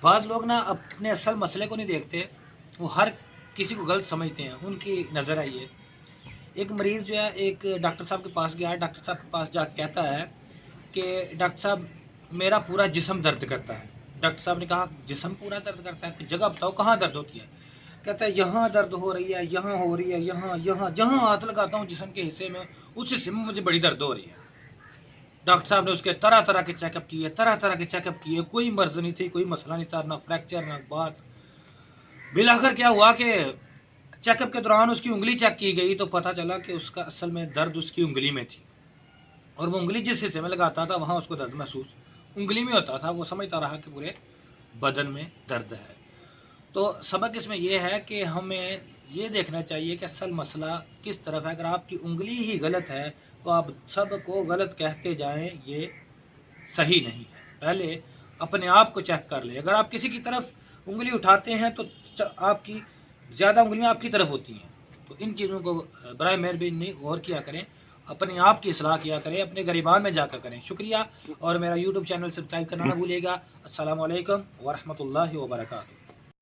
بعض लोग ना अपने असल मसले को नहीं देखते, वो हर किसी को गलत समझते हैं। उनकी नज़र आई है, एक मरीज़ जो है एक डॉक्टर साहब के पास गया। डॉक्टर साहब के पास जाकर कहता है कि डॉक्टर साहब मेरा पूरा जिस्म दर्द करता है। डॉक्टर साहब ने कहा जिस्म पूरा दर्द करता है, तो जगह बताओ कहाँ दर्द होती है। कहता है यहाँ दर्द हो रही है, यहाँ हो रही है, यहाँ यहाँ जहाँ हाथ लगाता हूँ जिस्म के हिस्से में, उस हिस्से में मुझे बड़ी दर्द हो रही है। डॉक्टर साहब ने उसके तरह तरह के चेकअप किए, तरह तरह के चेकअप किए, कोई मर्ज नहीं थी, कोई मसला नहीं था, ना फ्रैक्चर ना बात। बिलाखिर क्या हुआ कि चेकअप के दौरान उसकी उंगली चेक की गई तो पता चला कि उसका असल में दर्द उसकी उंगली में थी, और वो उंगली जिस हिस्से में लगाता था वहाँ उसको दर्द महसूस उंगली में होता था। वो समझता रहा कि पूरे बदन में दर्द है। तो सबक इसमें यह है कि हमें ये देखना चाहिए कि असल मसला किस तरफ है। अगर आपकी उंगली ही गलत है तो आप सबको गलत कहते जाएं, ये सही नहीं है। पहले अपने आप को चेक कर ले। अगर आप किसी की तरफ उंगली उठाते हैं तो आपकी ज़्यादा उंगलियां आपकी तरफ होती हैं। तो इन चीज़ों को बराए मेहरबानी गौर किया करें, अपने आप की इस्लाह किया करें, अपने गरीबान में जाकर करें। शुक्रिया, और मेरा यूट्यूब चैनल सब्सक्राइब करना ना भूलिएगा। अस्सलामु अलैकुम व रहमतुल्लाहि व बरकातुहू।